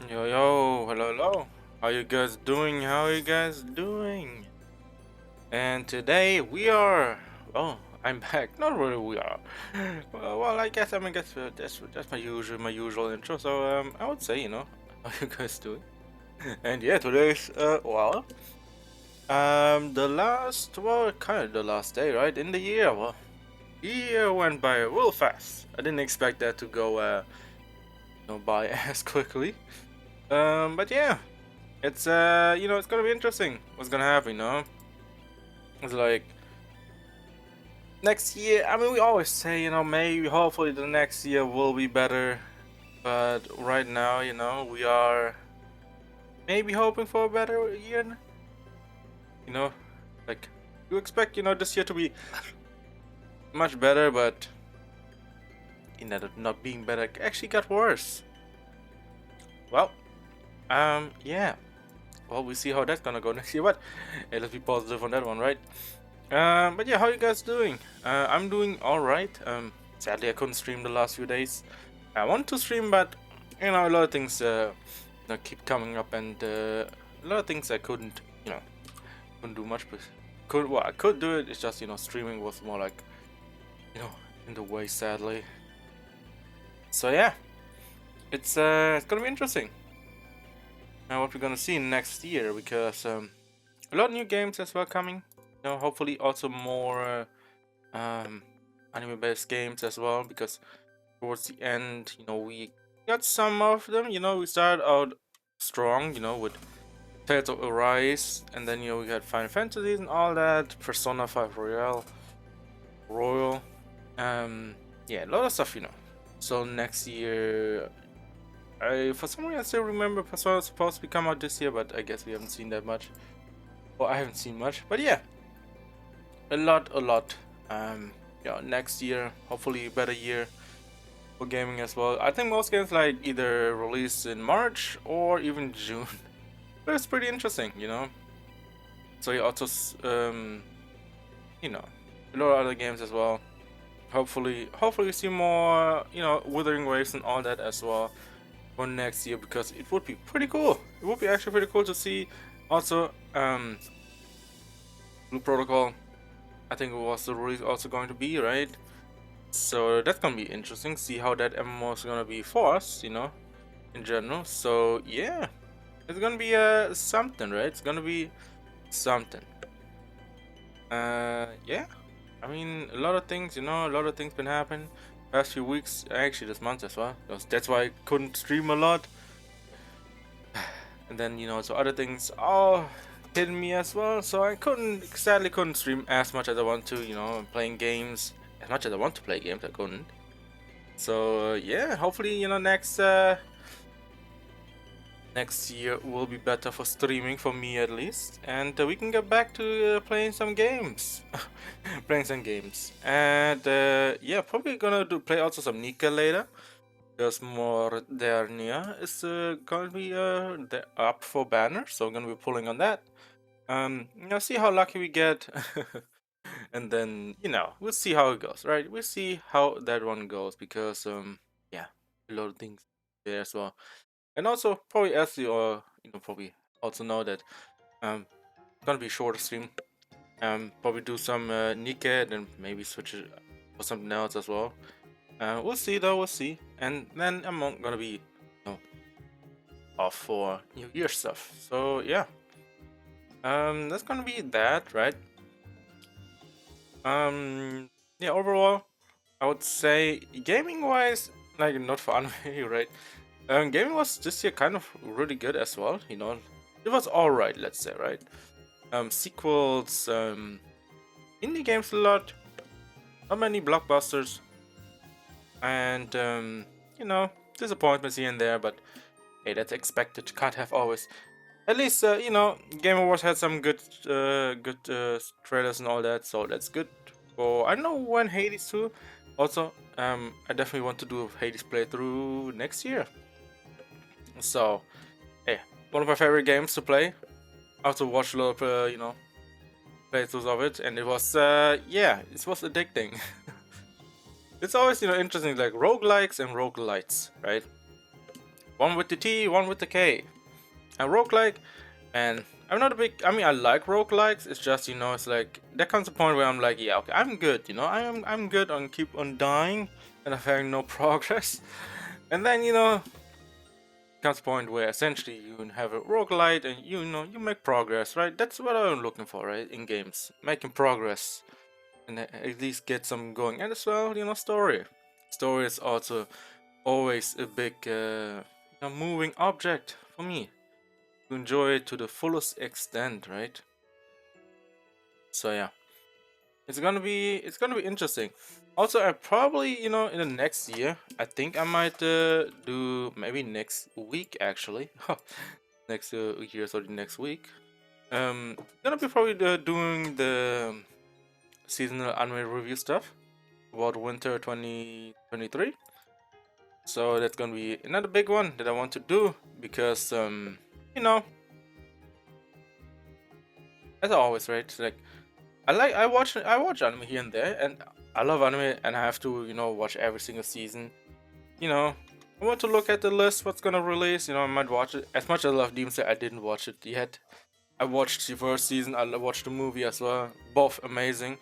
Yo, yo, hello, hello. How you guys doing? How are you guys doing? And today we are. Oh, I'm back. Not really. We are. Well, I guess that's my usual intro. So I would say how you guys doing? And yeah, today's the last kind of the last day, right, in the year. Well, year went by real fast. I didn't expect that to go by as quickly. But yeah. It's it's gonna be interesting. What's gonna happen? It's like next year. I mean, we always say, maybe, hopefully, the next year will be better. But right now, we are maybe hoping for a better year. You know, like you expect, this year to be much better, but instead of not being better, it actually got worse. Well, yeah. Well, we see how that's gonna go next year. But hey, let's be positive on that one, right? But yeah, how you guys doing? I'm doing all right. Sadly, I couldn't stream the last few days. I want to stream, but a lot of things keep coming up, and a lot of things I couldn't do much. But I could do it. It's just streaming was more like you know in the way, sadly. So yeah, it's gonna be interesting. Now what we're gonna see next year, because a lot of new games as well coming. Hopefully also more um, anime-based games as well, because towards the end, we got some of them. We started out strong, with Tales of Arise, and then we had Final Fantasies and all that, Persona 5 Royal, yeah, a lot of stuff. So next year, I for some reason I still remember Persona was supposed to be come out this year, but I guess we haven't seen that much. Well, I haven't seen much, but yeah, a lot. Next year, hopefully a better year for gaming as well. I think most games like either release in March or even June. But it's pretty interesting. So you also, a lot of other games as well. Hopefully, see more, Wuthering Waves and all that as well for next year, because it would be pretty cool. It would be actually pretty cool to see also Blue Protocol. I think it was the release also going to be, right? So that's gonna be interesting. See how that MMO is gonna be for us, in general. So yeah, it's gonna be something, right? It's gonna be something. Yeah. I mean, a lot of things, a lot of things been happening past few weeks. Actually, this month as well. That's why I couldn't stream a lot. And then so other things all hitting me as well. So I sadly couldn't stream as much as I want to. Playing games as much as I want to play games. I couldn't. So yeah, hopefully next year will be better for streaming, for me at least, and we can get back to playing some games. Playing some games. And yeah, probably gonna play also some Nika later, because more there near is gonna be up for banner, so I'm gonna be pulling on that. See how lucky we get. And then we'll see how it goes, right? We'll see how that one goes, because yeah, a lot of things there as well. And also, probably as you probably also know that it's gonna be shorter stream. Probably do some Nikkei, then maybe switch it for something else as well. We'll see though, we'll see. And then I'm gonna be off for New Year stuff. So yeah, that's gonna be that, right? Yeah. Overall, I would say gaming wise, like not for anime, right? Gaming was this year kind of really good as well. It was alright, let's say, right? Sequels, indie games a lot, not many blockbusters, and disappointments here and there. But hey, that's expected. Can't have always. At least Game Awards had some good trailers and all that, so that's good. I don't know when Hades 2. Also, I definitely want to do a Hades playthrough next year. So, hey, one of my favorite games to play. I also watched a lot of playthroughs of it, and it was yeah, it was addicting. It's always interesting, like roguelikes and roguelites, right? One with the T, one with the K. And roguelike, and I'm not a big. I mean, I like roguelikes. It's just, it's like there comes a point where I'm like, yeah, okay, I'm good. I'm good on keep on dying and having no progress. And then comes a point where essentially you have a roguelite and you make progress, right? That's what I'm looking for, right? In games, making progress and at least get some going. And as well, story. Story is also always a big moving object for me to enjoy it to the fullest extent, right? So yeah, it's gonna be interesting. Also, I probably in the next year, I think I might do maybe next week actually, next year, so the next week. Gonna be probably doing the seasonal anime review stuff about winter 2023. So that's gonna be another big one that I want to do because you know as always, right? Like I watch anime here and there, and I love anime, and I have to watch every single season. You know, I want to look at the list, what's gonna release. I might watch it. As much as I love Demon Slayer, I didn't watch it yet. I watched the first season. I watched the movie as well. Both amazing.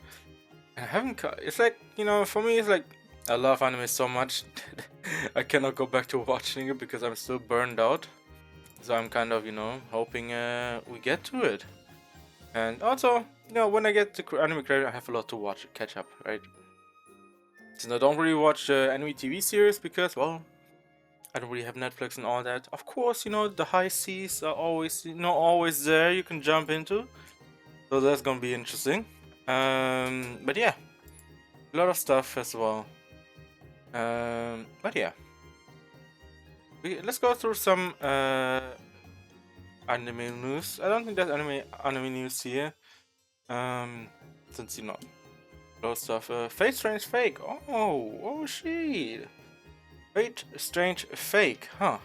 I haven't. It's like for me, it's like I love anime so much. I cannot go back to watching it because I'm still burned out. So I'm kind of hoping we get to it. And also, when I get to anime credit, I have a lot to watch, catch up, right? Since I don't really watch anime TV series because, well, I don't really have Netflix and all that. Of course, the high seas are always, always there. You can jump into, so that's gonna be interesting. But yeah, a lot of stuff as well. But yeah, let's go through some anime news. I don't think there's anime news here. Since lots stuff. Fate Strange Fake. Oh shit. Fate Strange Fake, huh?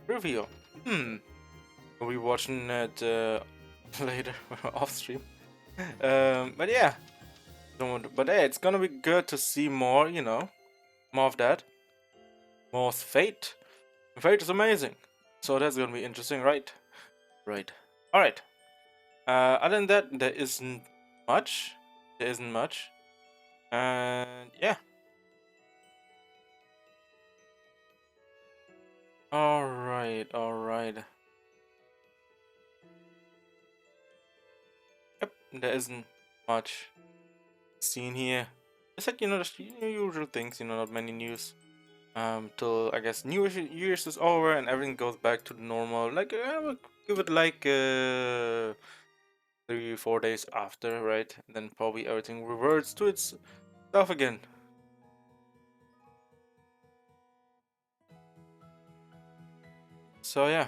Reveal. We'll be watching it later off stream. But yeah. But hey, it's gonna be good to see more, more of that. More Fate. Fate is amazing. So that's gonna be interesting, right? Right. Alright. Other than that, there isn't much. There isn't much. And yeah. Alright, alright. Yep, there isn't much seen here. It's like, just usual things, not many news. Till I guess New Year's is over and everything goes back to the normal. Like, I would give it like 3-4 days after, right? And then probably everything reverts to its stuff again. So yeah.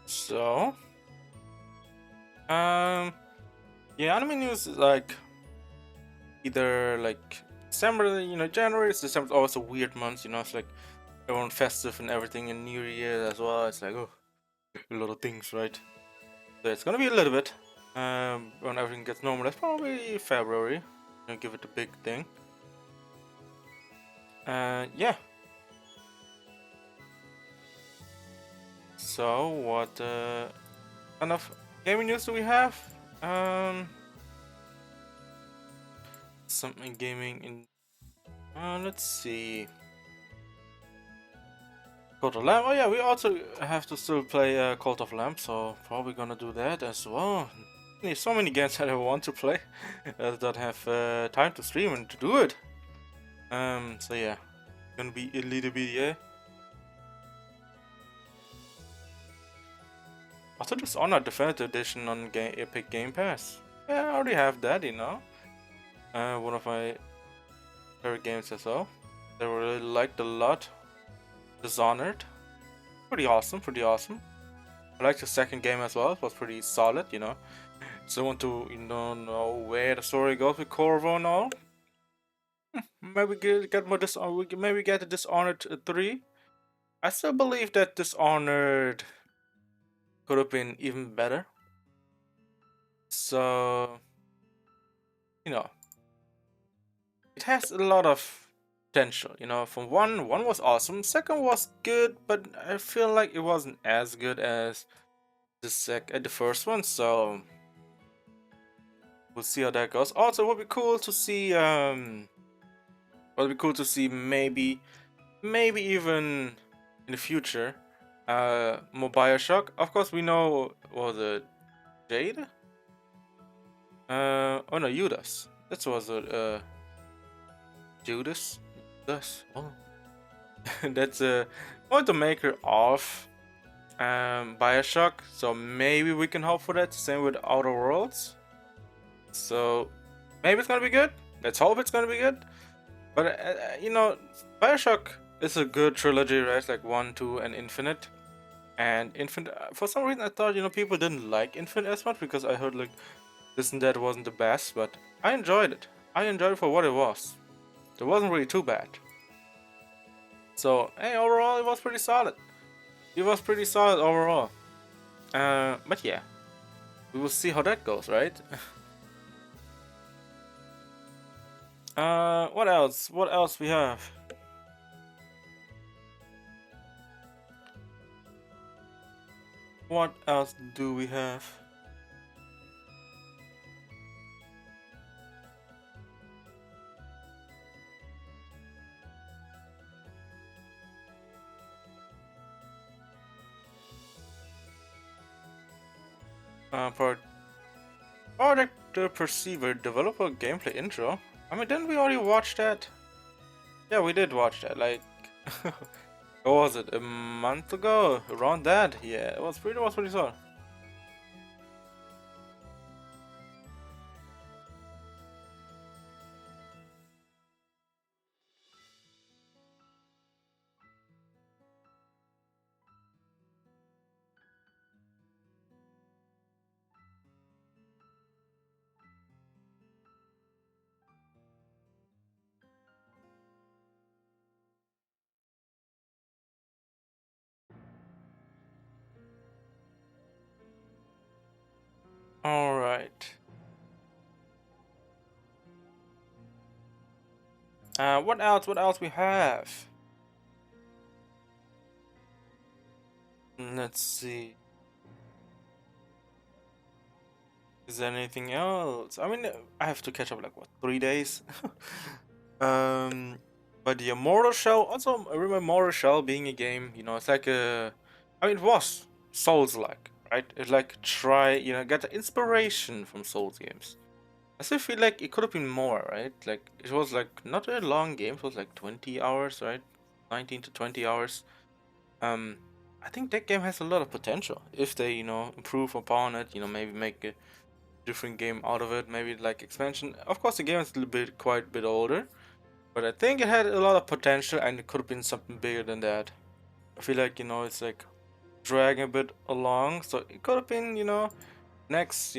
So, yeah, anime news is like either like December, January. December's always a weird month, it's like everyone festive and everything, and New Year as well. It's like a lot of things, right? So it's gonna be a little bit. When everything gets normal, that's probably February. Give it a big thing. Yeah. So what kind of gaming news do we have? Something gaming in. Let's see. Cult of Lamb. Oh yeah, we also have to still play Cult of Lamb, so probably gonna do that as well. There's so many games that I want to play that have time to stream and to do it. So yeah, gonna be a little bit, yeah. Also, Dishonored Definitive Edition on Epic Game Pass. Yeah, I already have that, one of my favorite games as well. I really liked a lot. Dishonored. Pretty awesome, pretty awesome. I liked the second game as well. It was pretty solid, you know. So I want to, know where the story goes with Corvo and all. Maybe get more maybe get a Dishonored 3. I still believe that Dishonored could have been even better. So, you know, it has a lot of potential. You know, from one was awesome, second was good, but I feel like it wasn't as good as the first one. So we'll see how that goes. Also, it would be cool to see maybe even in the future more Bioshock. Of course, we know was it Jade? Oh no, Judas. That was Judas. Judas. Oh, that's one of the maker of Bioshock. So maybe we can hope for that. Same with Outer Worlds. So maybe it's gonna be good. Let's hope it's gonna be good. But Bioshock is a good trilogy, right? It's like 1, 2, and Infinite. And Infinite, for some reason, I thought people didn't like Infinite as much because I heard like this and that wasn't the best. But I enjoyed it. I enjoyed it for what it was. It wasn't really too bad. So hey, overall, it was pretty solid. It was pretty solid overall. But yeah, we will see how that goes, right? What else? What else we have? What else do we have? Project the Perceiver developer gameplay intro. I mean, didn't we already watch that? Yeah, we did watch that. Like, what was it? A month ago? Around that? Yeah, it was pretty solid. All right. What else? What else we have? Let's see. Is there anything else? I mean, I have to catch up like what 3 days. um, but the Mortal Shell. Also, I remember Mortal Shell being a game. It's like a. I mean, it was Souls-like, right? It's like get the inspiration from Souls games. I still feel like it could have been more, right? Like it was like not a long game. It was like 20 hours, right? 19 to 20 hours. Um, I think that game has a lot of potential if they, improve upon it. Maybe make a different game out of it. Maybe like expansion. Of course, the game is a little bit, quite a bit older, but I think it had a lot of potential and it could have been something bigger than that. I feel like it's like dragging a bit along, so it could have been, next,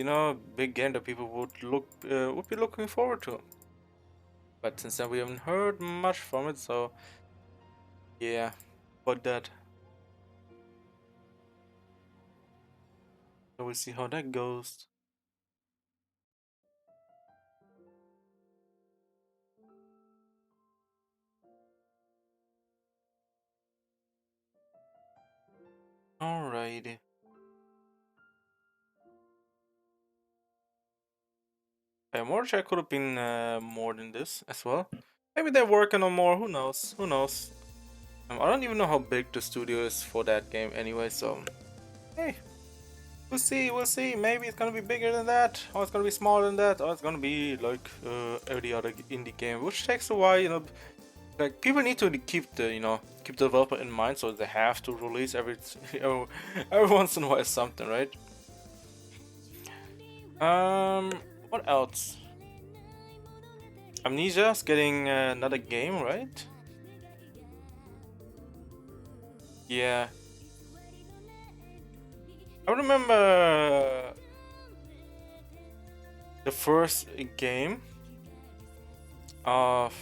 big game that people would be looking forward to. But since then we haven't heard much from it, so yeah, but that. So we'll see how that goes. Alrighty. Mordechai could have been more than this as well. Maybe they're working on more. Who knows? Who knows? I don't even know how big the studio is for that game anyway. So hey, we'll see. We'll see. Maybe it's gonna be bigger than that, or it's gonna be smaller than that, or it's gonna be like every other indie game, which takes a while. Like people need to keep the developer in mind, so they have to release every once in a while something, right? What else? Amnesia's getting another game, right? Yeah. I remember the first game of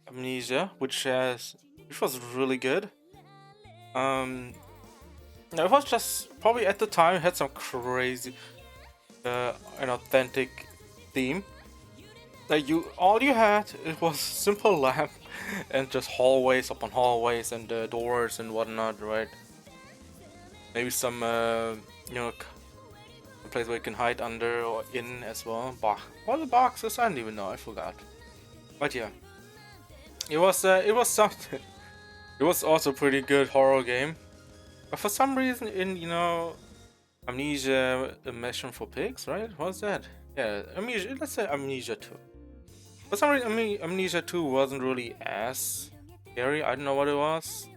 Amnesia, which was really good. Um, it was just probably at the time it had some crazy, an authentic theme. Like all you had it was simple lamp and just hallways upon hallways and doors and whatnot, right? Maybe some a place where you can hide under or in as well. What are the boxes? I don't even know. I forgot. But yeah, it was something. It was also a pretty good horror game. But for some reason, in Amnesia, a Mission for Pigs, right? What's that? Yeah, Amnesia. Let's say Amnesia 2. For some reason, Amnesia 2 wasn't really as scary. I don't know what it was.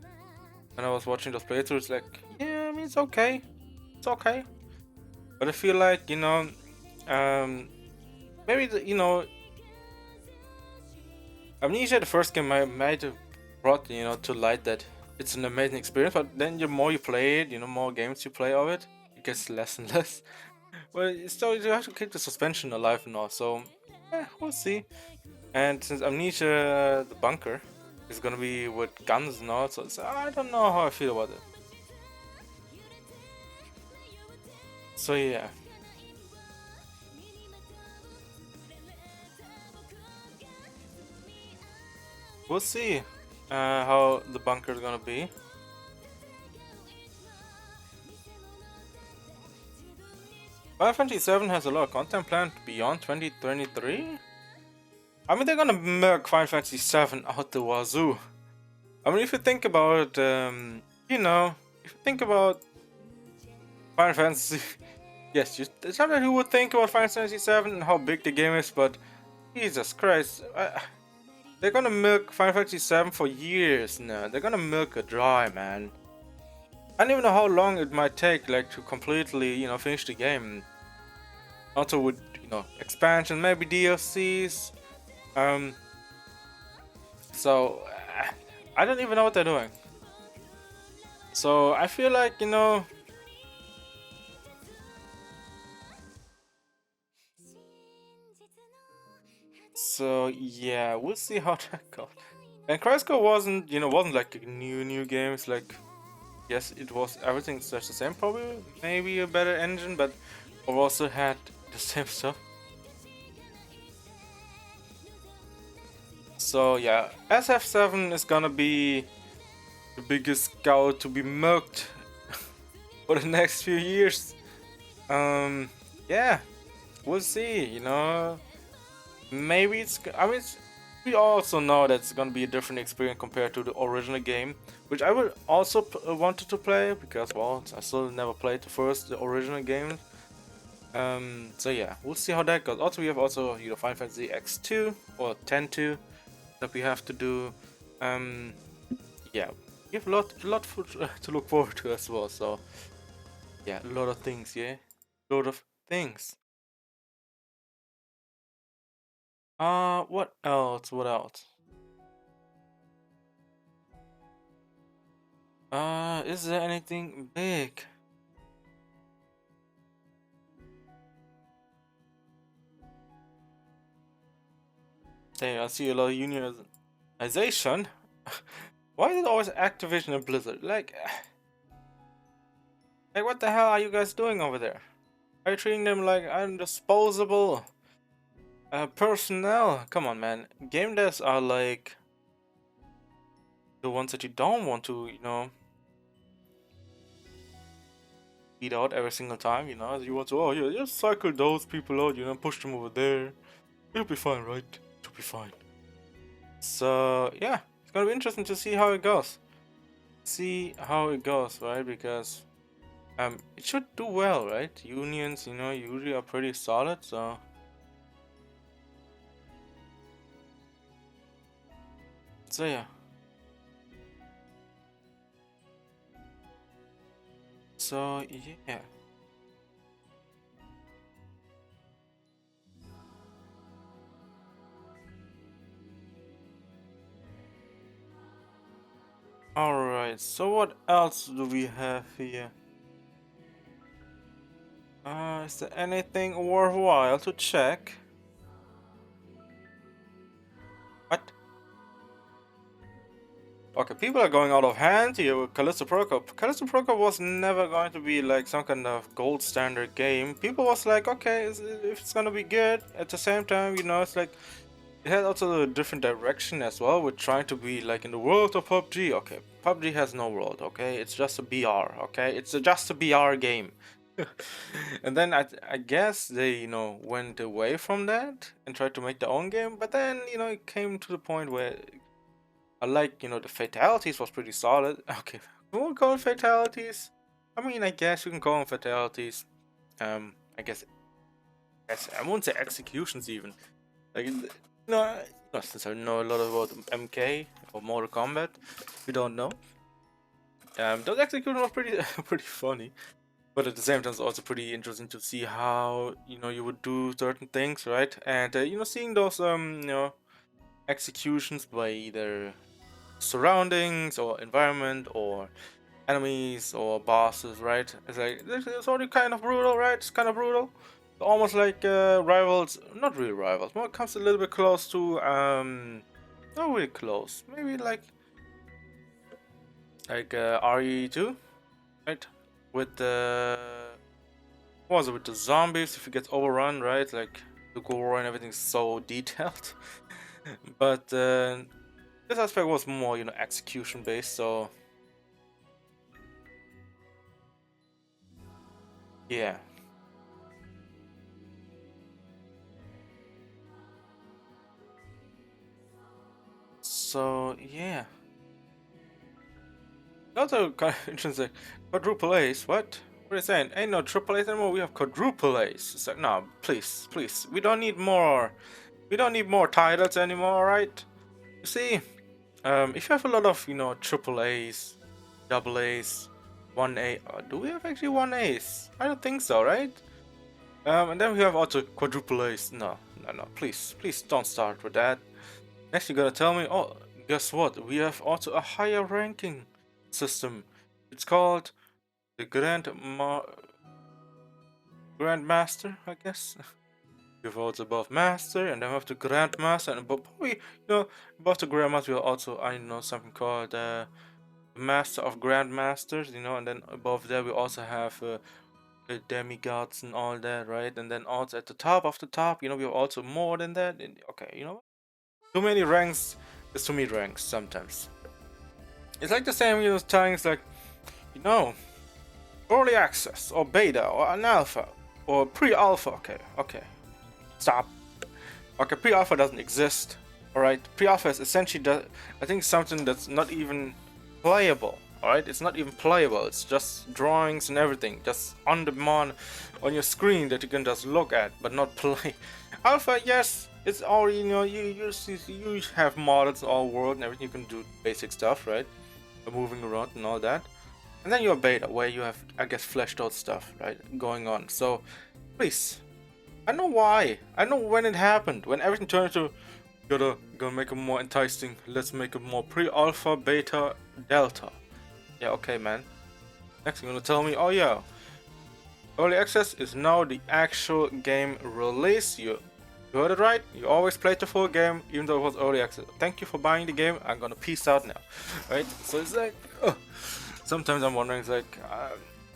When I was watching those playthroughs, like, yeah, I mean, it's okay. It's okay. But I feel like, um, maybe, Amnesia, the first game, I might have brought, to light that it's an amazing experience, but then the more you play it, more games you play of it, it gets less and less. Well, still, you have to keep the suspension alive and all, so, we'll see. And since Amnesia, the bunker, is gonna be with guns and all, so I don't know how I feel about it. So yeah, we'll see how the bunker is gonna be. Final Fantasy 7 has a lot of content planned beyond 2023. I mean, they're gonna milk Final Fantasy 7 out the wazoo. I mean, if you think about, if you think about Final Fantasy, yes, sometimes you would think about Final Fantasy 7 and how big the game is, but Jesus Christ, they're gonna milk Final Fantasy 7 for years now. They're gonna milk it dry, man. I don't even know how long it might take, like, to completely, finish the game. Also with, expansion, maybe DLCs. Um, so I don't even know what they're doing. So I feel like, so yeah, we'll see how that goes. And Crysko wasn't like a new games. Like, yes, it was everything's just the same. Probably maybe a better engine, but we also had the same stuff. So yeah, SF7 is gonna be the biggest scout to be milked for the next few years. Yeah, we'll see. Maybe I mean, we also know that it's gonna be a different experience compared to the original game, which I would also wanted to play because, well, I still never played the original game. So yeah, we'll see how that goes. Also, we have Final Fantasy X2 or 10-2 that we have to do. Yeah, we have a lot to look forward to as well. So yeah, a lot of things. Yeah, a lot of things. What else? What else? Is there anything big? Hey, I see a lot of unionization. Why is it always Activision and Blizzard? Like what the hell are you guys doing over there? Are you treating them like undisposable personnel? Come on, man. Game devs are like the ones that you don't want to, beat out every single time. You want to, oh yeah, just cycle those people out. Push them over there. It'll be fine, right? It'll be fine. So yeah, it's gonna be interesting to see how it goes. See how it goes, right? Because it should do well, right? Unions, usually are pretty solid, so yeah. So yeah. Alright, so what else do we have here? Is there anything worthwhile to check? What? Okay, people are going out of hand here with Callisto Protocol. Callisto Protocol was never going to be like some kind of gold standard game. People was like, okay, if it's gonna be good. At the same time, you know, it's like it had also a different direction as well. We're trying to be like in the world of PUBG. Okay, PUBG has no world. Okay, it's just a BR. Okay, it's just a BR game. And then I guess they, you know, went away from that and tried to make their own game. But then, you know, it came to the point where I like, you know, the fatalities was pretty solid. Okay, we won't call it fatalities. I mean, I guess you can call them fatalities. I guess I won't say executions even. Like, no, not since I know a lot about MK or Mortal Kombat, we don't know. Those executions were pretty pretty funny, but at the same time, it's also pretty interesting to see how, you know, you would do certain things, right? And you know, seeing those you know, executions by either surroundings or environment or enemies or bosses, right? It's like it's already kind of brutal, right? It's kind of brutal, almost like rivals, not really rivals. More, it comes a little bit close to not really close. Maybe like RE2, right? With the what was it with the zombies? If it gets overrun, right? Like the gore and everything's so detailed. But this aspect was more, you know, execution based, so yeah. So yeah. Also kind of interesting. Quadruple Ace, what? What are you saying? Ain't no triple Ace anymore, we have quadruple Ace. It's like, no, please, please. We don't need more. We don't need more titles anymore, alright? You see, if you have a lot of, you know, triple A's, double A's, one A, do we have actually one Ace? I don't think so, right? And then we have also quadruple Ace. No, no, no, please, please don't start with that. Next, you're gonna tell me, oh, guess what? We have also a higher ranking system. It's called the Grandmaster, I guess. We have also above Master, and then we have the Grandmaster, and above, probably, you know, above the Grandmaster, we also, I know, something called Master of Grandmasters, you know, and then above there we also have the demigods and all that, right? And then also at the top of the top, you know, we have also more than that. And, okay, you know, too many ranks is too many ranks sometimes. It's like the same, you know, things like, you know, early access or beta or an alpha or pre-alpha. Okay, okay, stop. Okay, pre-alpha doesn't exist. All right, pre-alpha is essentially I think something that's not even playable. All right, it's not even playable. It's just drawings and everything, just on demand on your screen that you can just look at, but not play. Alpha, yes, it's already, you know, you have models in all world and everything. You can do basic stuff, right? Moving around and all that. And then you're beta, where you have, I guess, fleshed out stuff, right, going on. So, please, I know why. I know when it happened. When everything turned into, gotta make it more enticing. Let's make it more pre-alpha, beta, delta. Yeah, okay, man. Next, you're gonna tell me, oh yeah, early access is now the actual game release. You heard it right. You always played the full game, even though it was early access. Thank you for buying the game. I'm gonna peace out now, right? So it's like, sometimes I'm wondering, it's like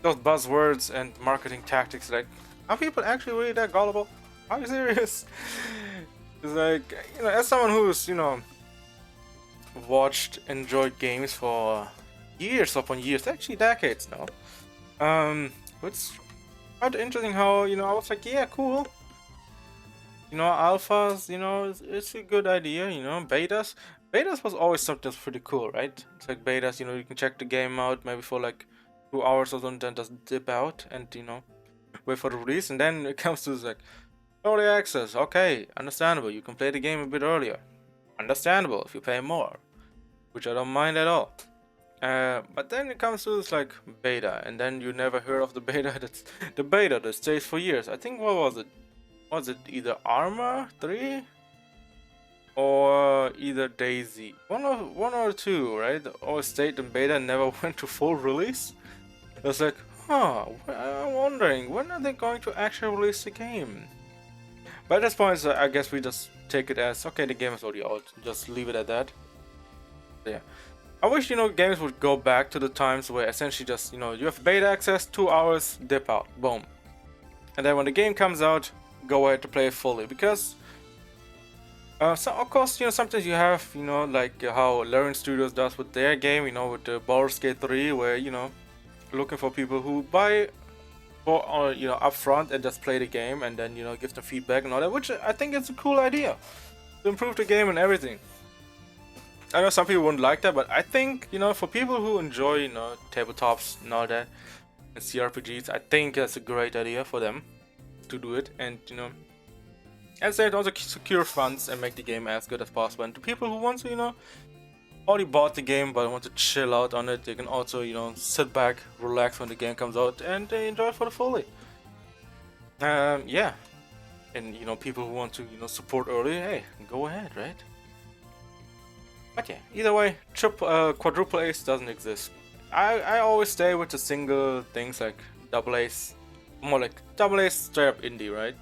those buzzwords and marketing tactics. Like, are people actually really that gullible? Are you serious? It's like, you know, as someone who's, you know, watched, enjoyed games for years upon years, actually decades now. It's quite interesting how, you know, I was like, yeah, cool. You know, alphas, you know, it's a good idea, you know. Betas was always something that's pretty cool, right? It's like betas, you know, you can check the game out maybe for like 2 hours or something, then just dip out and, you know, wait for the release. And then it comes to like early access. Okay, understandable. You can play the game a bit earlier. Understandable if you pay more, which I don't mind at all. But then it comes to this like beta, and then you never heard of the beta. That's the beta that stays for years. I think, what was it? Was it either Armor 3 or either Daisy. One or two, right? Or stayed in beta and never went to full release. It's like, huh, I'm wondering, when are they going to actually release the game? But at this point, I guess we just take it as, okay, the game is already out. Just leave it at that. Yeah. I wish, games would go back to the times where essentially just, you have beta access, 2 hours, dip out, boom. And then when the game comes out, go ahead to play it fully. Because, so of course, sometimes you have, like how Larian Studios does with their game, with the Baldur's Gate 3, where, looking for people who buy for upfront and just play the game and then give them feedback and all that, which I think is a cool idea to improve the game and everything. I know some people wouldn't like that, but I think for people who enjoy tabletops and all that and CRPGs, I think that's a great idea for them to do it, and as I said, also secure funds and make the game as good as possible. And to people who want to already bought the game but want to chill out on it, they can also sit back, relax when the game comes out, and they enjoy it for the fully. Yeah, and people who want to support early, hey, go ahead, right? But yeah, either way, quadruple ace doesn't exist. I always stay with the single things like double ace, more like double ace straight up indie, right?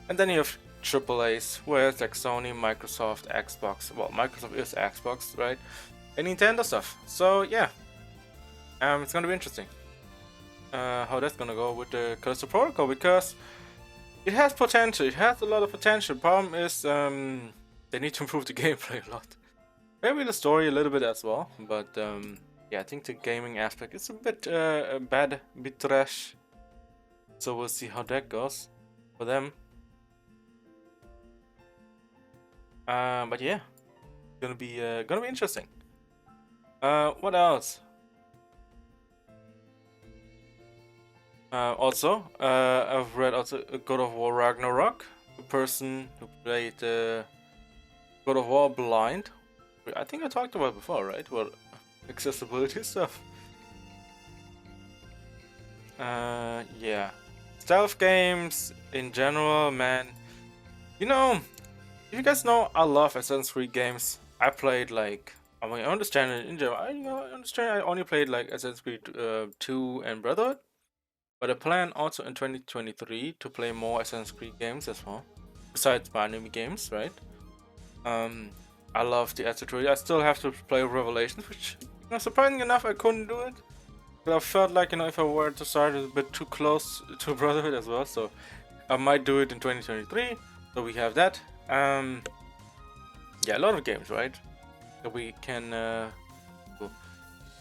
And then you have triple ace, where it's like Sony, Microsoft, Xbox. Well, Microsoft is Xbox, right? And Nintendo stuff. So yeah, it's gonna be interesting how that's gonna go with the Callisto Protocol, because it has potential. It has a lot of potential. Problem is, they need to improve the gameplay a lot. Maybe the story a little bit as well, but yeah, I think the gaming aspect is a bit bad, a bit trash. So we'll see how that goes for them. But yeah, gonna be interesting. What else? Also, I've read also God of War Ragnarok. The person who played God of War blind. I think I talked about it before, right? Well, accessibility stuff. Yeah. Stealth games in general, man. If you guys know, I love Assassin's Creed games. I played like, I understand it in general. I understand I only played like Assassin's Creed 2 and Brotherhood. But I plan also in 2023 to play more Assassin's Creed games as well. Besides my anime games, right? I love the Ezra trilogy. I still have to play Revelations, which, surprisingly enough, I couldn't do it. But I felt like, if I were to start, it's a bit too close to Brotherhood as well. So I might do it in 2023. So we have that. Yeah, a lot of games, right? That we can do.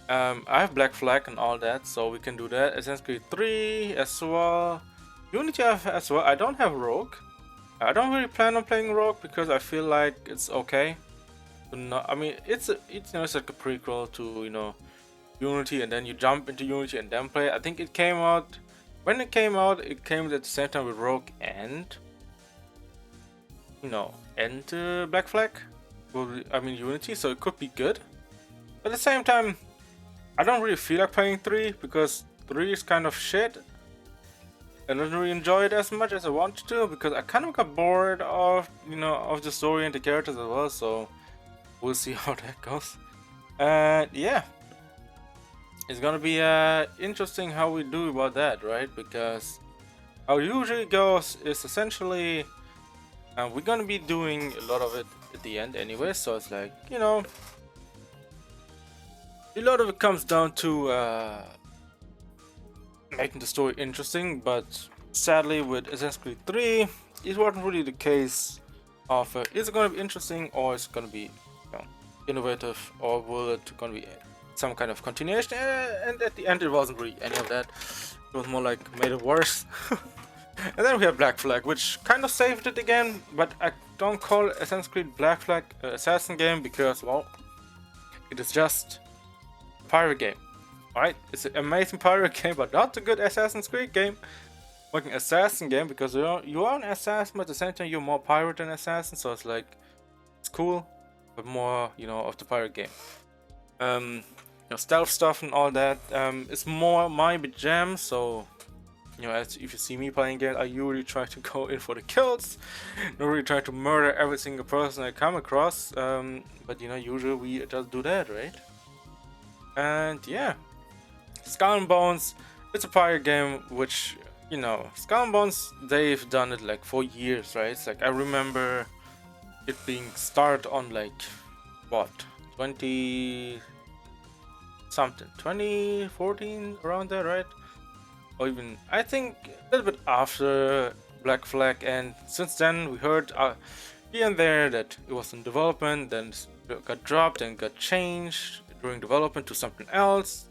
I have Black Flag and all that, so we can do that. Assassin's Creed 3 as well. Unity as well. I don't have Rogue. I don't really plan on playing Rogue because I feel like it's okay. I mean, it's like a prequel to Unity, and then you jump into Unity and then play. I think it came out when it came out. It came at the same time with Rogue and Black Flag. Well, I mean Unity, so it could be good. But at the same time, I don't really feel like playing 3 because 3 is kind of shit. I don't really enjoy it as much as I wanted to because I kind of got bored of of the story and the characters as well. So we'll see how that goes. Yeah, it's gonna be interesting how we do about that, right? Because how it usually goes is essentially we're gonna be doing a lot of it at the end anyway. So it's like a lot of it comes down to making the story interesting, but sadly with Assassin's Creed 3 it wasn't really the case of is it going to be interesting or is it going to be innovative, or will it going to be some kind of continuation, and at the end it wasn't really any of that. It was more like made it worse. And then we have Black Flag, which kind of saved it again, but I don't call Assassin's Creed Black Flag an assassin game because, well, it is just a pirate game. Alright, it's an amazing pirate game, but not a good Assassin's Creed game. Like an assassin game, because you are an assassin, but at the same time you're more pirate than assassin, so it's like, it's cool, but more, of the pirate game. Stealth stuff and all that, it's more my jam, so, You know, as if you see me playing it, I usually try to go in for the kills, not really try to murder every single person I come across. But you know, usually we just do that, right? And yeah, Skull and Bones, it's a pirate game which, you know, Skull and Bones, they've done it like for years, right? It's like I remember it being started on like what, 20 something, 2014, around there, right? Or even I think a little bit after Black Flag, and since then we heard here and there that it was in development, then it got dropped and got changed during development to something else.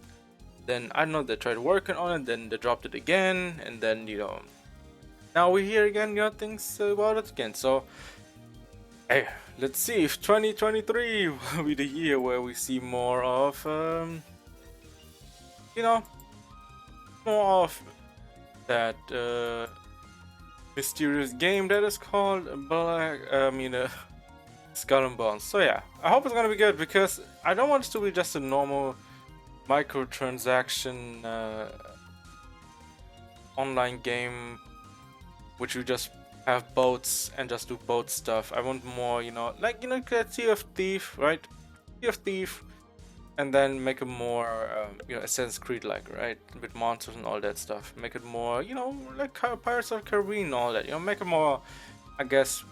Then I don't know, they tried working on it, then they dropped it again, and then you know, now we hear again, you know, things about it again. So hey, let's see if 2023 will be the year where we see more of you know, more of that mysterious game that is called Black, Skull and Bones. So yeah, I hope it's gonna be good because I don't want it to be just a normal microtransaction online game, which you just have boats and just do boat stuff. I want more, you know, like you know, Sea of Thief, right? Sea of Thief, and then make it more, you know, Assassin's Creed like, right? With monsters and all that stuff. Make it more, you know, like Pirates of the Caribbean and all that. You know, make it more, I guess,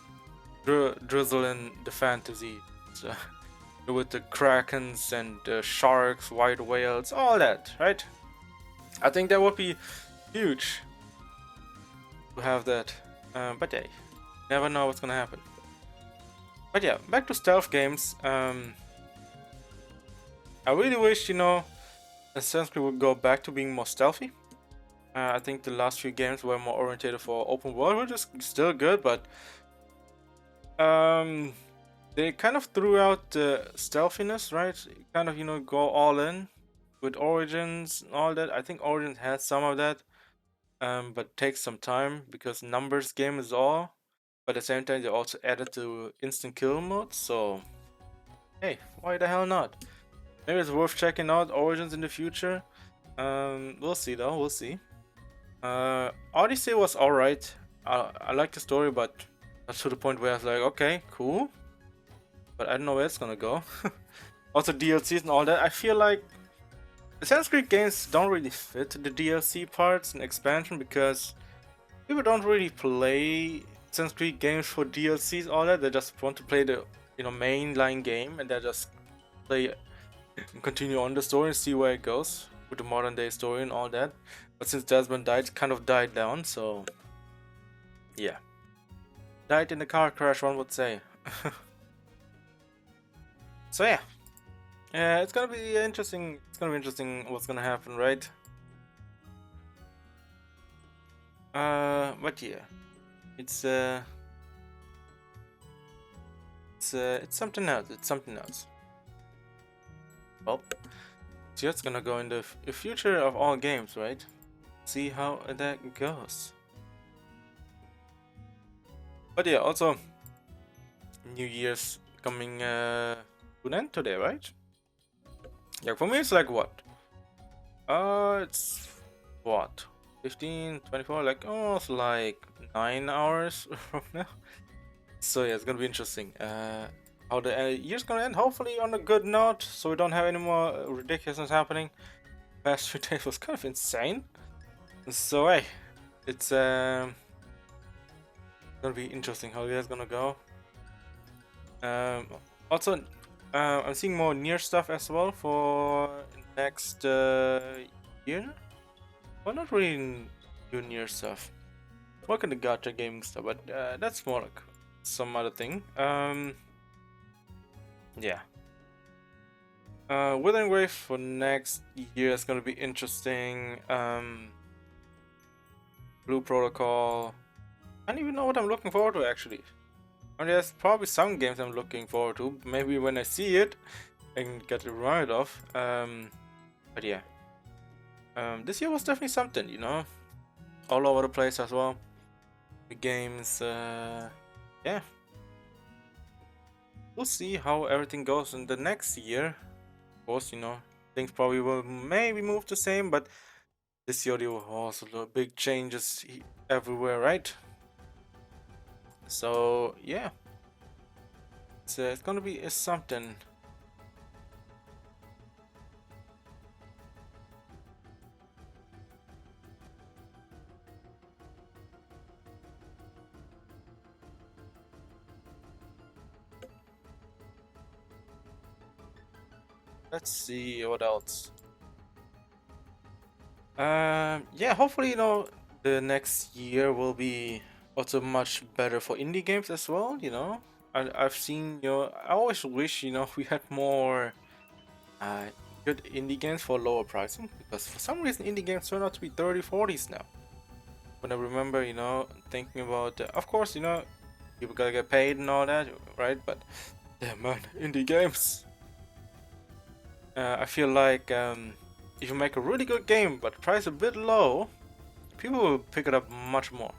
drizzle in the fantasy. So, with the krakens and the sharks, white whales, all that, right? I think that would be huge to have that. But hey, never know what's gonna happen. But yeah, back to stealth games. I really wish, you know, Assassin's Creed would go back to being more stealthy. I think the last few games were more oriented for open world, which is still good, but they kind of threw out the stealthiness, right? Kind of, you know, go all in with Origins and all that. I think Origins has some of that, but takes some time because numbers game is all. But at the same time, they also added the instant kill mode, so hey, why the hell not? Maybe it's worth checking out Origins in the future. We'll see though, we'll see. Odyssey was alright. I like the story, but that's to the point where I was like, okay, cool. But I don't know where it's gonna go. Also DLCs and all that. I feel like Assassin's Creed games don't really fit the DLC parts and expansion because people don't really play Assassin's Creed games for DLCs, all that. They just want to play the, you know, mainline game, and they just play and continue on the story and see where it goes with the modern day story and all that. But since Desmond died, it kind of died down, so yeah. Died in a car crash, one would say. So yeah. Yeah, it's gonna be interesting. It's gonna be interesting what's gonna happen, right? But yeah. It's something else. It's something else. Well, so it's gonna go in the future of all games, right? See how that goes. But yeah, also New Year's coming to an end today, right? Yeah, for me it's like what? It's what? 15, 24, like almost like 9 hours from now. So yeah, it's gonna be interesting. How the year's gonna end? Hopefully on a good note, so we don't have any more ridiculousness happening. Past few days was kind of insane. So hey, it's gonna be interesting how it's gonna go. Also, I'm seeing more near stuff as well for next year. Well, not really new near stuff. Working the gacha gaming stuff, but that's more like some other thing. Yeah. Withering Wave for next year is gonna be interesting. Blue Protocol. I don't even know what I'm looking forward to actually. I mean, there's probably some games I'm looking forward to. Maybe when I see it, I can get it right off. But yeah. This year was definitely something, you know, all over the place as well. The games, yeah. We'll see how everything goes in the next year. Of course, you know, things probably will maybe move the same, but this year there were also big changes everywhere, right? So yeah, it's gonna be something. Let's see what else. Yeah, hopefully, the next year will be also much better for indie games as well, I've seen, I always wish, we had more uh, good indie games for lower pricing, because for some reason indie games turn out to be 30, 40s now. When I remember, thinking about, of course, people gotta get paid and all that, right? But, yeah, man, indie games. I feel like if you make a really good game, but price a bit low, people will pick it up much more.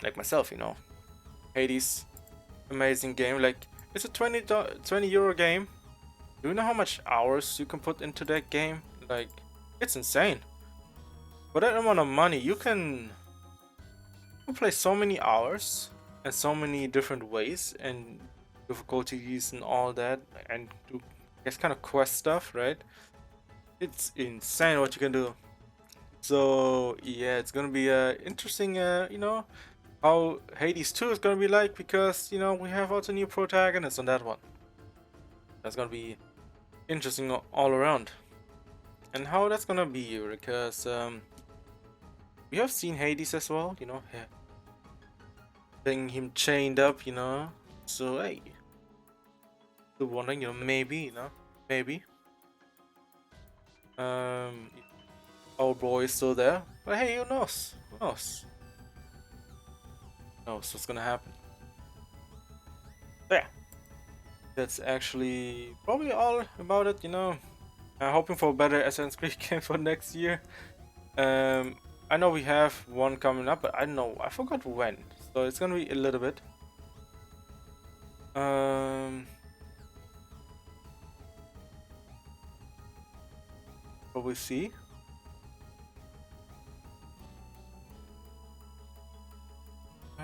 Like myself, Hades, amazing game. Like, it's a 20 euro game. Do you know how much hours you can put into that game? Like, it's insane. For that amount of money, you can play so many hours and so many different ways and difficulties and all that, and do, I guess, kind of quest stuff, right? It's insane what you can do. So yeah, it's gonna be interesting. How Hades 2 is gonna be like, because we have also new protagonists on that one. That's gonna be interesting all around. And how that's gonna be, because we have seen Hades as well, having him chained up, So hey, still wondering, maybe, maybe um our boy is still there. But hey, who knows? Who knows? Who knows what's gonna happen? Yeah, that's actually probably all about it, hoping for a better Assassin's Creed game for next year. I know we have one coming up, but I don't know. I forgot when. So it's gonna be a little bit. Um, but we'll see. Uh,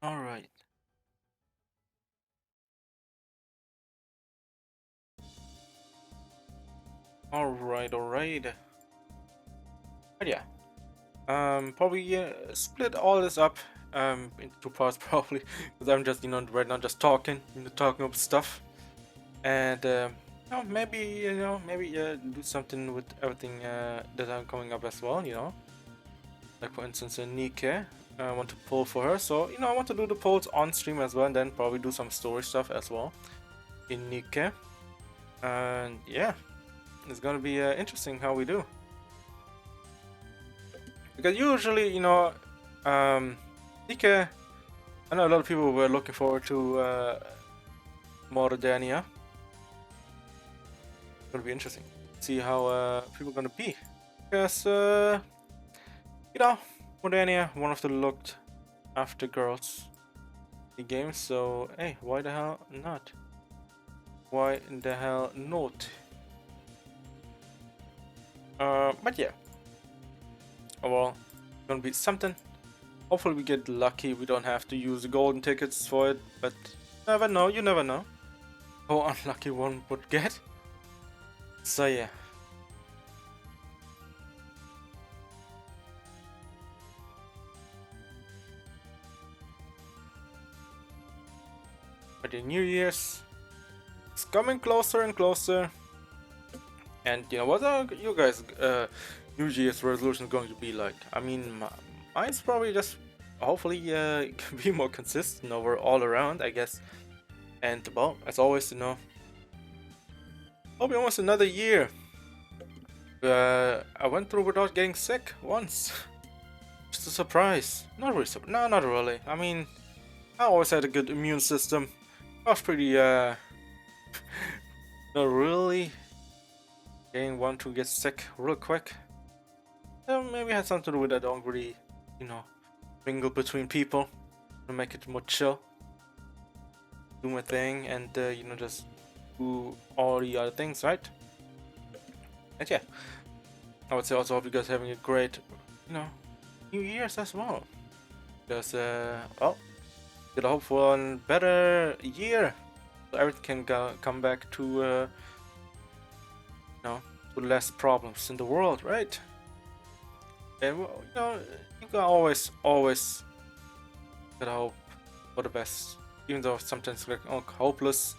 all right. All right. All right. But yeah. Probably split all this up into two parts probably, because I'm just right now just talking, talking about stuff, and maybe maybe do something with everything that I'm coming up as well, like for instance Nike. I want to poll for her, so I want to do the polls on stream as well, and then probably do some story stuff as well in Nike. And yeah, it's gonna be interesting how we do, because usually Nike, I know a lot of people were looking forward to Mauritania. It's gonna be interesting. See how people are gonna be, because Mauritania, one of the looked after girls in the game. So hey, why the hell not? Why the hell not? But yeah. Oh well, it's gonna be something. Hopefully we get lucky. We don't have to use the golden tickets for it, but never know. You never know how unlucky one would get. So yeah. But the New Year's is coming closer and closer. And what are you guys' New Year's resolution going to be like? I mean, mine's probably just hopefully be more consistent over all around, I guess. And well, as always, it'll be almost another year. I went through without getting sick once. Just a surprise. Not really. No, not really. I mean, I always had a good immune system. I was pretty not really getting one to get sick real quick. Maybe it had something to do with I don't really, mingle between people. to make it more chill, do my thing, and you know, just do all the other things, right? And yeah, I would say also hope you guys are having a great, you know, New Year's as well. Because well, gotta hope for a better year, so everything can come back to you know, to less problems in the world, right? And well, you know, you can always gotta hope for the best, even though sometimes like hopeless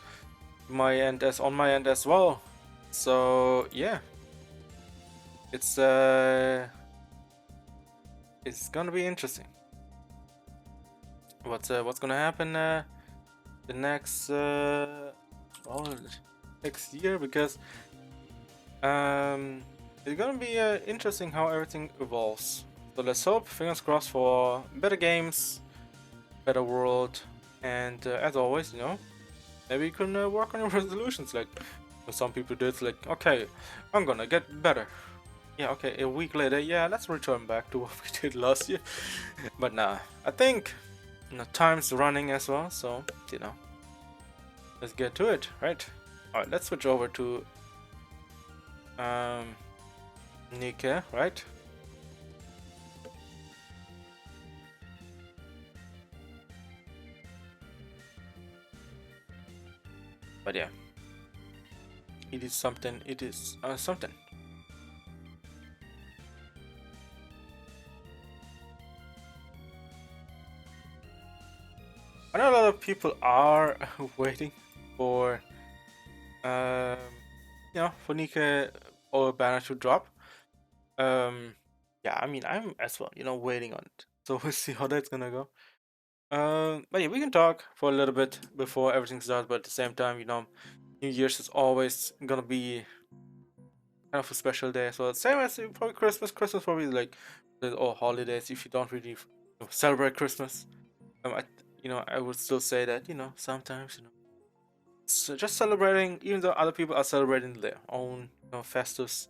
my end as on my end as well. So yeah, it's gonna be interesting. What's gonna happen the next well, next year, because it's gonna be interesting how everything evolves. So let's hope, fingers crossed, for better games, better world, and as always, you know, maybe you can work on your resolutions like some people did. Like, okay, I'm gonna get better. Yeah, okay, a week later, yeah, let's return back to what we did last year. But nah, I think, you know, time's running as well, so, you know, let's get to it, right? Alright, let's switch over to Nika, right? But yeah, it is something, it is something. I know a lot of people are waiting for, um, you know, for Nika or banner to drop. Yeah, I mean, I'm as well, you know, waiting on it. So we'll see how that's gonna go. But yeah, we can talk for a little bit before everything starts. But at the same time, you know, New Year's is always gonna be kind of a special day as well. Same as probably Christmas. Christmas probably like all holidays. If you don't really celebrate Christmas, you know, I would still say that, you know, sometimes, you know, so just celebrating, even though other people are celebrating their own, you know, festivals.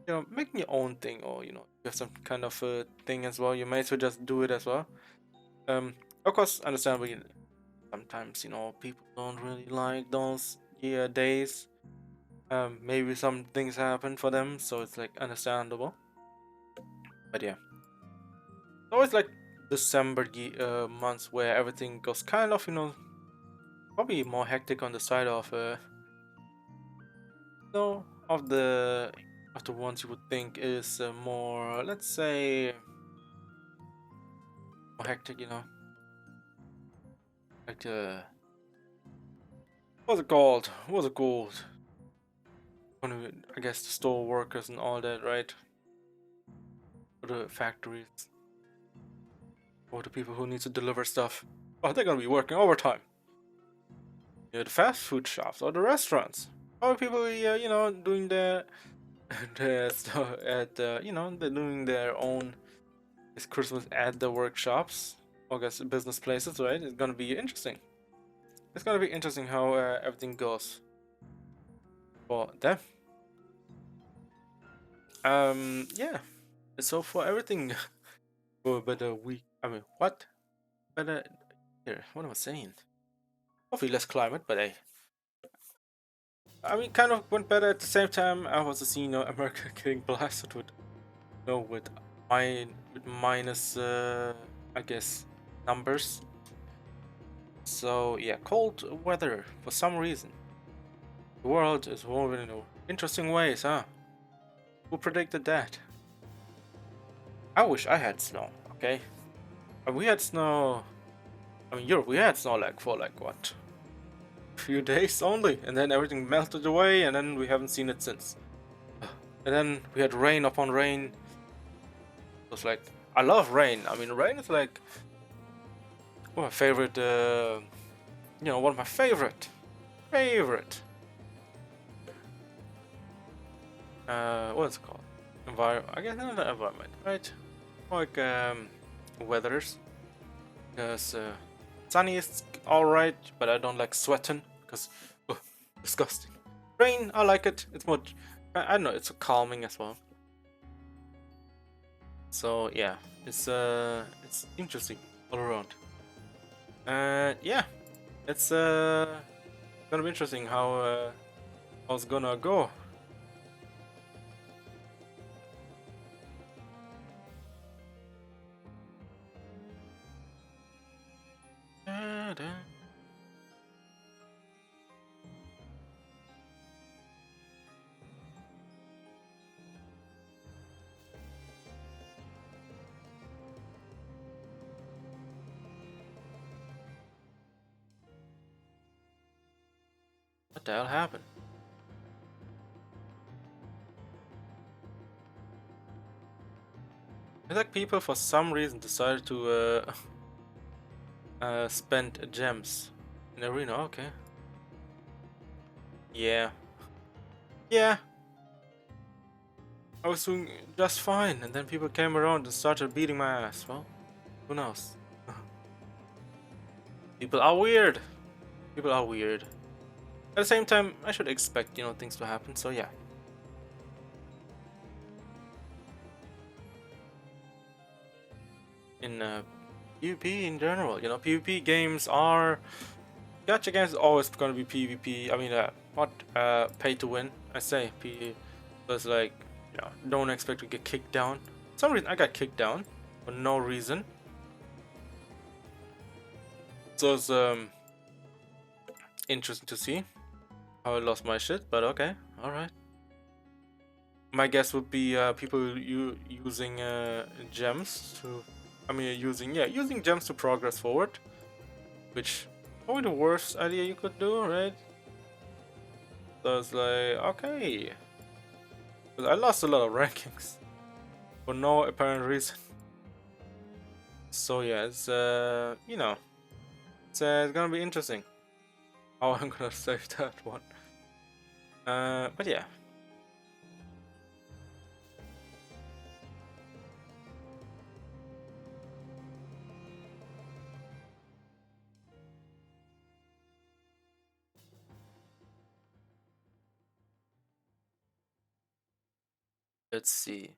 You know, making your own thing, or you know, you have some kind of thing as well. You may as well just do it as well. Of course, understandably, sometimes, you know, people don't really like those days. Maybe some things happen for them, so it's like understandable. But yeah, always like December months where everything goes kind of, you know, probably more hectic on the side of you know, of the ones you would think is more, let's say, more hectic, you know, like what's it called? What's it called? I guess the store workers and all that, right? Or the factories, or the people who need to deliver stuff. Oh, they're gonna be working overtime. Yeah, the fast food shops or the restaurants. Or people, you know, doing the stuff at, you know, they're doing their own this Christmas at the workshops, or I guess business places, right? It's gonna be interesting. It's gonna be interesting how everything goes for them. Yeah. So for everything for a better week. I mean, what? Better here. What am I saying? Hopefully less climate, but hey. I mean, kind of went better at the same time. I was seeing, you know, America getting blasted with, you know, with minus, I guess, numbers. So yeah, cold weather for some reason. The world is moving in interesting ways, huh? Who predicted that? I wish I had snow. Okay, we had snow. I mean, Europe, we had snow like for like what? A few days only, and then everything melted away, and then we haven't seen it since. And then we had rain upon rain. It was like, I love rain. I mean, rain is like one of my favorite. You know, one of my favorite. What's it called? I guess not the environment, right? Like weathers. Because sunny is alright, but I don't like sweating because disgusting. Rain, I like it. It's more, I don't know, it's calming as well. So yeah, it's interesting. all around. Yeah, it's gonna be interesting how it's gonna go. Da-da. What the hell happened? It's like people for some reason decided to spend gems in arena. Okay. Yeah. Yeah. I was doing just fine, and then people came around and started beating my ass. Well, who knows? People are weird. People are weird. At the same time, I should expect, things to happen, so yeah. In PvP in general, PvP games are... Gacha games is always gonna be PvP, I mean, not pay to win, I say. So it's like, don't expect to get kicked down. For some reason, I got kicked down, for no reason. So it's interesting to see how I lost my shit, but okay, alright. My guess would be people using gems to, using gems to progress forward, which probably the worst idea you could do, right? So it's like, okay, because I lost a lot of rankings for no apparent reason. So yeah, it's gonna be interesting how I'm gonna save that one. But yeah. Let's see.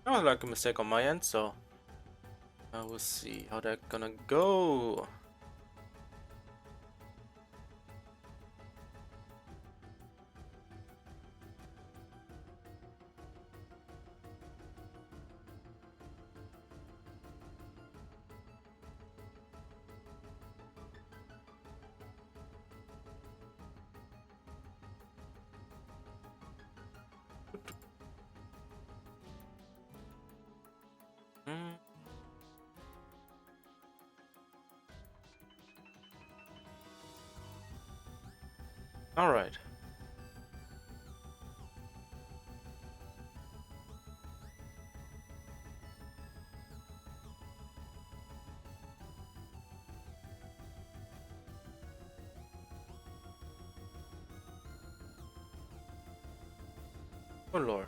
That was like a mistake on my end, so I will see how that's gonna go. Mm. All right. Oh lord.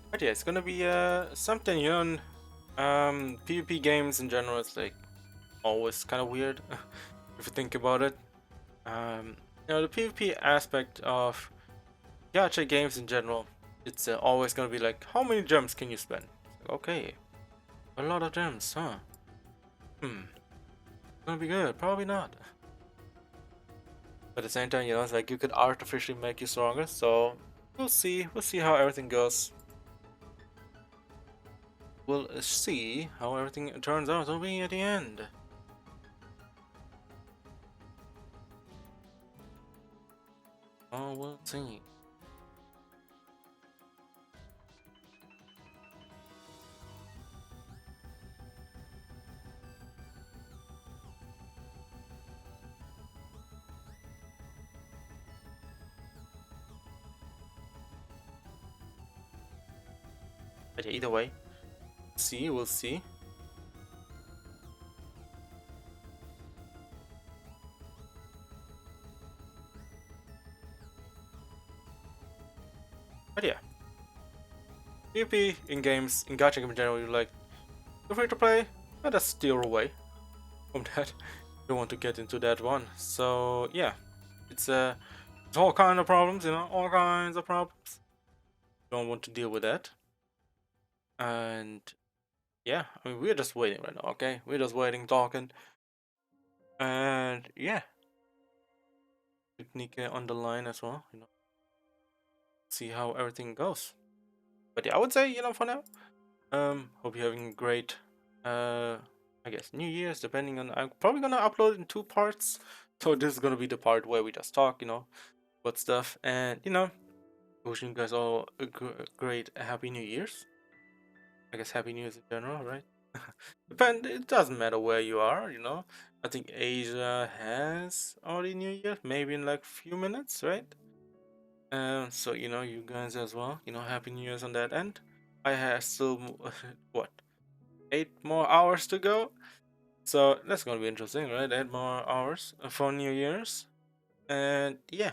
But yeah, it's gonna be something, PvP games in general. It's like always kind of weird if you think about it. The PvP aspect of gacha games in general, it's always gonna be like, how many gems can you spend? Like, okay, a lot of gems, huh? Gonna be good. Probably not. But at the same time, it's like you could artificially make you stronger. So we'll see. We'll see how everything goes. We'll see how everything turns out to be at the end. Oh, we'll see. But yeah, either way, we'll see. But yeah, PvP in games, in gacha games in general, you like, feel free to play, let us steer away. from that. Don't want to get into that one. So yeah, it's it's all kind of problems, you know, all kinds of problems. Don't want to deal with that. And yeah, I mean we're just waiting right now. Okay, we're just waiting, talking, and yeah, with Nika on the line as well. You know, see how everything goes. But yeah, I would say, you know, for now, hope you're having a great, uh, I guess New Year's. Depending on, I'm probably gonna upload in two parts. So this is gonna be the part where we just talk, you know, about stuff, and you know, wishing you guys all a great Happy New Year's. I guess Happy New Year's in general, right? Depend. It doesn't matter where you are, you know. I think Asia has already New Year, maybe in like few minutes, right? So you know, you guys as well, you know, Happy New Year's on that end. I have still what 8 more hours to go, so that's gonna be interesting, right? 8 more hours for New Year's, and yeah,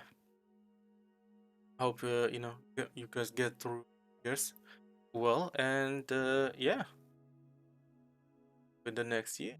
hope you know you guys get through years well, and yeah, with the next year.